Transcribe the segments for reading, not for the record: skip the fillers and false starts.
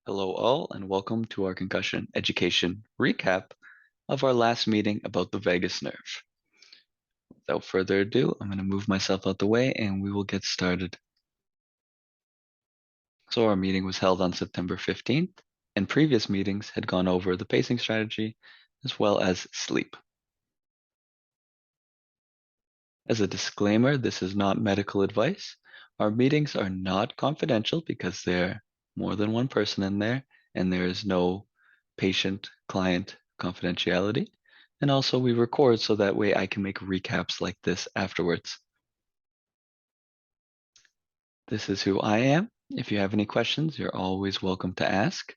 Hello all, and welcome to our concussion education recap of our last meeting about the vagus nerve. Without further ado, I'm going to move myself out the way and we will get started. So our meeting was held on September 15th, and previous meetings had gone over the pacing strategy as well as sleep. As a disclaimer, this is not medical advice. Our meetings are not confidential because there are more than one person in there, and there is no patient-client confidentiality. And also we record so that way I can make recaps like this afterwards. This is who I am. If you have any questions, you're always welcome to ask.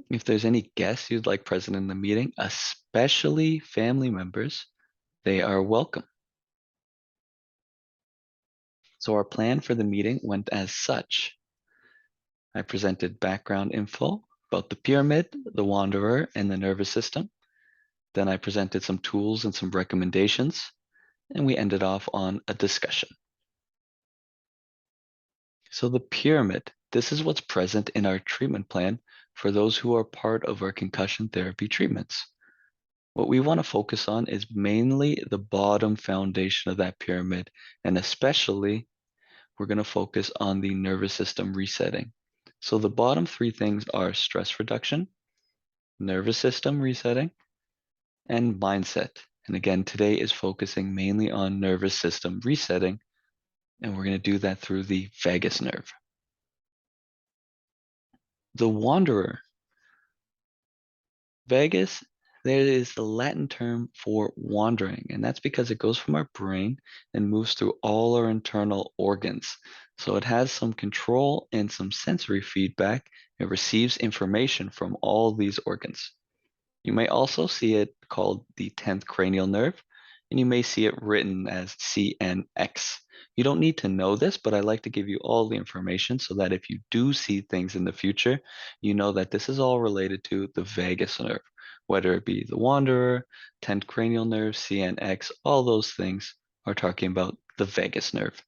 If there's any guests you'd like present in the meeting, especially family members, they are welcome. So our plan for the meeting went as such. I presented background info about the pyramid, the wanderer, and the nervous system. Then I presented some tools and some recommendations, and we ended off on a discussion. So the pyramid, this is what's present in our treatment plan for those who are part of our concussion therapy treatments. What we want to focus on is mainly the bottom foundation of that pyramid, and especially we're going to focus on the nervous system resetting. So the bottom three things are stress reduction, nervous system resetting, and mindset. And again, today is focusing mainly on nervous system resetting, and we're going to do that through the vagus nerve. The wanderer. Vagus, there is the Latin term for wandering, and that's because it goes from our brain and moves through all our internal organs. So it has some control and some sensory feedback. It receives information from all these organs. You may also see it called the 10th cranial nerve, and you may see it written as CNX. You don't need to know this, but I like to give you all the information so that if you do see things in the future, you know that this is all related to the vagus nerve, whether it be the wanderer, 10th cranial nerve, CNX, all those things are talking about the vagus nerve.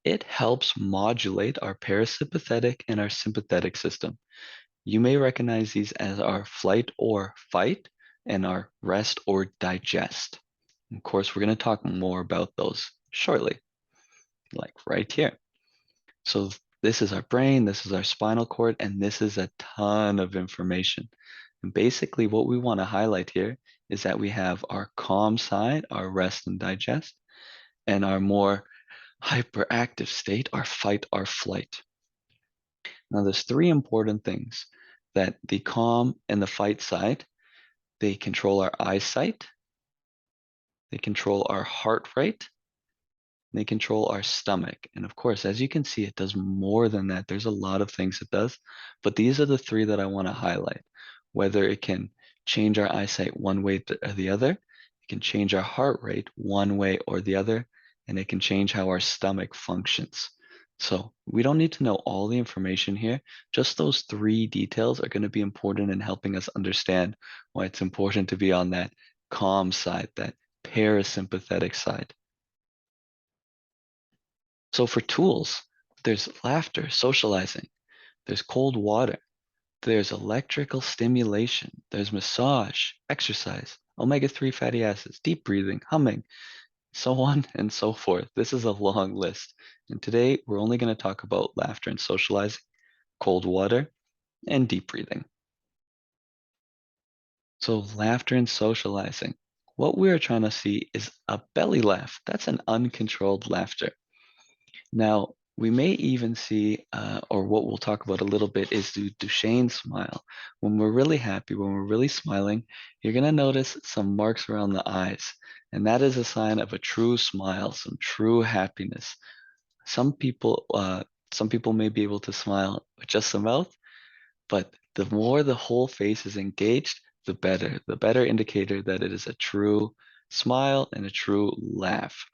It helps modulate our parasympathetic and our sympathetic system. You may recognize these as our flight or fight and our rest or digest. Of course, we're going to talk more about those shortly, like right here. So this is our brain, this is our spinal cord, and this is a ton of information. And basically what we want to highlight here is that we have our calm side, our rest and digest, and our more hyperactive state, our fight or flight. Now there's three important things that the calm and the fight side, they control our eyesight, they control our heart rate, they control our stomach. And of course, as you can see, it does more than that. There's a lot of things it does, but these are the three that I want to highlight. Whether it can change our eyesight one way or the other, it can change our heart rate one way or the other, and it can change how our stomach functions. So we don't need to know all the information here. Just those three details are going to be important in helping us understand why it's important to be on that calm side, that parasympathetic side. So for tools, there's laughter, socializing, there's cold water, there's electrical stimulation, there's massage, exercise, omega-3 fatty acids, deep breathing, humming, so on and so forth. This is a long list. And today we're only going to talk about laughter and socializing, cold water, and deep breathing. So laughter and socializing. What we are trying to see is a belly laugh. That's an uncontrolled laughter. Now, we may even see, or what we'll talk about a little bit, is the Duchenne smile. When we're really happy, when we're really smiling, you're going to notice some marks around the eyes. And that is a sign of a true smile, some true happiness. Some people may be able to smile with just the mouth, but the more the whole face is engaged, the better. The better indicator that it is a true smile and a true laugh.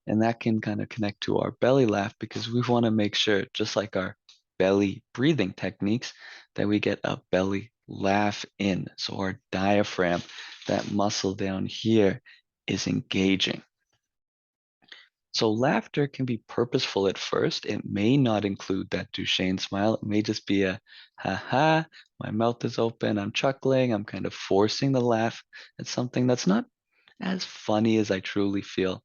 And that can kind of connect to our belly laugh because we want to make sure, just like our belly breathing techniques, that we get a belly laugh in. So our diaphragm, that muscle down here, is engaging. So laughter can be purposeful at first. It may not include that Duchenne smile. It may just be a ha ha, my mouth is open, I'm chuckling, I'm kind of forcing the laugh at something that's not as funny as I truly feel.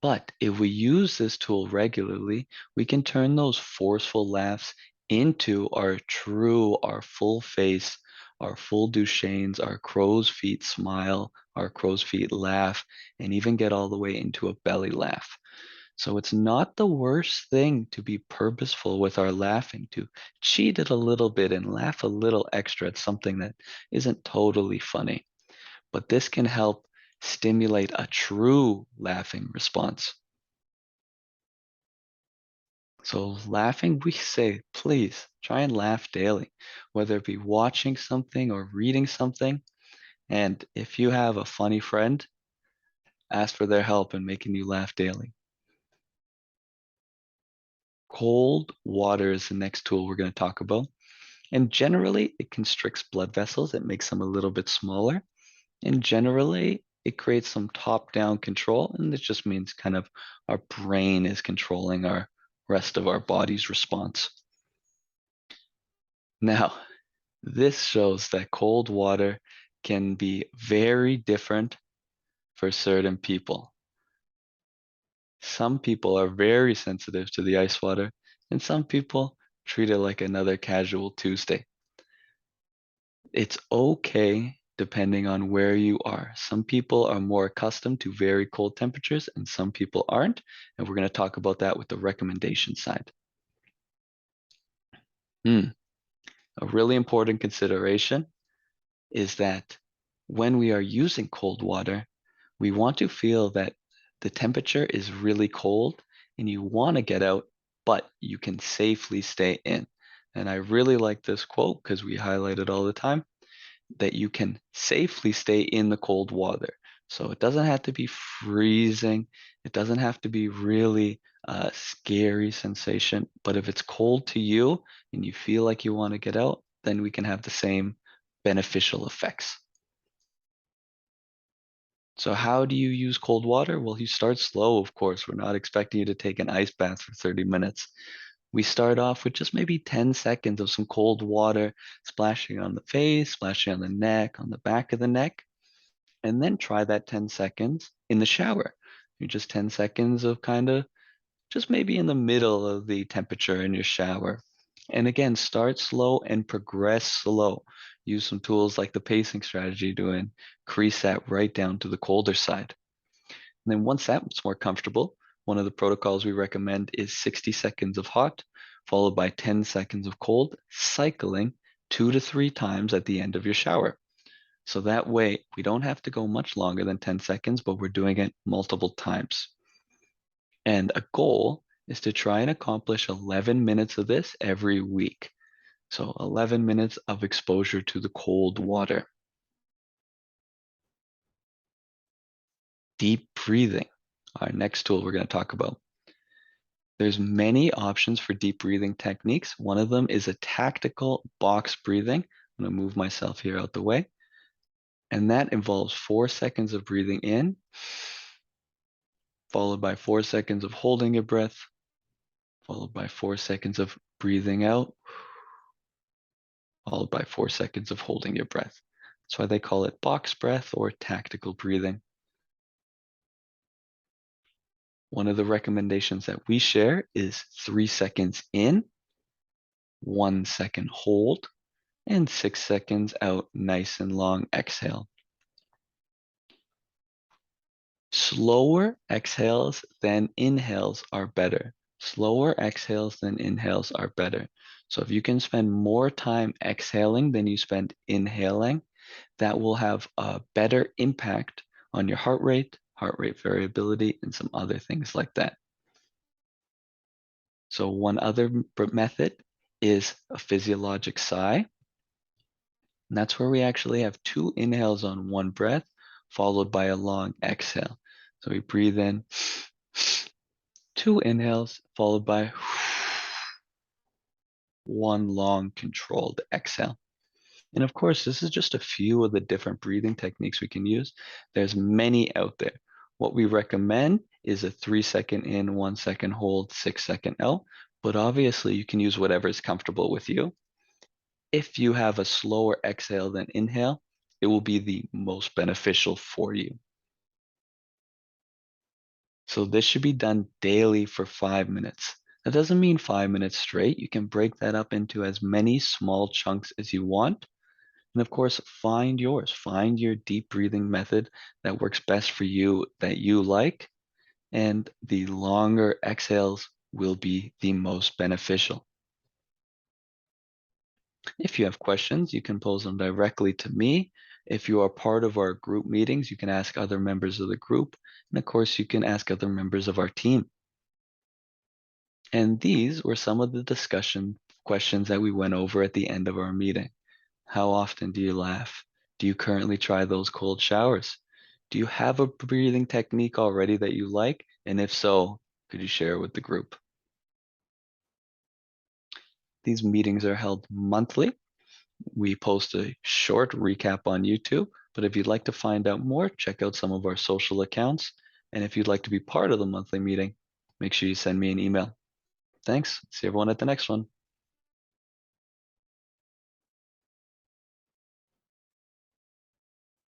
But if we use this tool regularly, we can turn those forceful laughs into our full face, our full Duchenne's, our crow's feet smile, our crow's feet laugh, and even get all the way into a belly laugh. So it's not the worst thing to be purposeful with our laughing, to cheat it a little bit and laugh a little extra at something that isn't totally funny. But this can help stimulate a true laughing response. So laughing, we say, please try and laugh daily, whether it be watching something or reading something. And if you have a funny friend, ask for their help in making you laugh daily. Cold water is the next tool we're going to talk about. And generally, it constricts blood vessels. It makes them a little bit smaller. And generally, it creates some top-down control. And this just means kind of our brain is controlling our rest of our body's response. Now, this shows that cold water can be very different for certain people. Some people are very sensitive to the ice water, and some people treat it like another casual Tuesday. It's okay depending on where you are. Some people are more accustomed to very cold temperatures, and some people aren't. And we're going to talk about that with the recommendation side. A really important consideration is that when we are using cold water, we want to feel that the temperature is really cold and you want to get out, but you can safely stay in. And I really like this quote because we highlight it all the time, that you can safely stay in the cold water. So it doesn't have to be freezing. It doesn't have to be really a scary sensation. But if it's cold to you and you feel like you want to get out, then we can have the same beneficial effects. So how do you use cold water? Well, you start slow, of course. We're not expecting you to take an ice bath for 30 minutes. We start off with just maybe 10 seconds of some cold water splashing on the face, splashing on the neck, on the back of the neck, and then try that 10 seconds in the shower. You just 10 seconds of kind of just maybe in the middle of the temperature in your shower. And again, start slow and progress slow. Use some tools like the pacing strategy to increase that right down to the colder side. And then once that's more comfortable, one of the protocols we recommend is 60 seconds of hot, followed by 10 seconds of cold, cycling 2 to 3 times at the end of your shower. So that way we don't have to go much longer than 10 seconds, but we're doing it multiple times. And a goal is to try and accomplish 11 minutes of this every week. So 11 minutes of exposure to the cold water. Deep breathing, our next tool we're going to talk about. There's many options for deep breathing techniques. One of them is a tactical box breathing. I'm going to move myself here out the way. And that involves 4 seconds of breathing in, followed by 4 seconds of holding your breath, followed by 4 seconds of breathing out, followed by 4 seconds of holding your breath. That's why they call it box breath or tactical breathing. One of the recommendations that we share is 3 seconds in, 1 second hold, and 6 seconds out, nice and long exhale. Slower exhales than inhales are better. Slower exhales than inhales are better. So if you can spend more time exhaling than you spend inhaling, that will have a better impact on your heart rate variability, and some other things like that. So one other method is a physiologic sigh. And that's where we actually have 2 inhales on 1 breath, followed by a long exhale. So we breathe in, 2 inhales, followed by 1 long controlled exhale. And of course, this is just a few of the different breathing techniques we can use. There's many out there. What we recommend is a 3-second in, 1-second hold, 6-second out, but obviously you can use whatever is comfortable with you. If you have a slower exhale than inhale, it will be the most beneficial for you. So this should be done daily for 5 minutes. That doesn't mean 5 minutes straight. You can break that up into as many small chunks as you want. And of course, find yours. Find your deep breathing method that works best for you, that you like. And the longer exhales will be the most beneficial. If you have questions, you can pose them directly to me. If you are part of our group meetings, you can ask other members of the group. And of course, you can ask other members of our team. And these were some of the discussion questions that we went over at the end of our meeting. How often do you laugh? Do you currently try those cold showers? Do you have a breathing technique already that you like? And if so, could you share it with the group? These meetings are held monthly. We post a short recap on YouTube, but if you'd like to find out more, check out some of our social accounts. And if you'd like to be part of the monthly meeting, make sure you send me an email. Thanks. See everyone at the next one.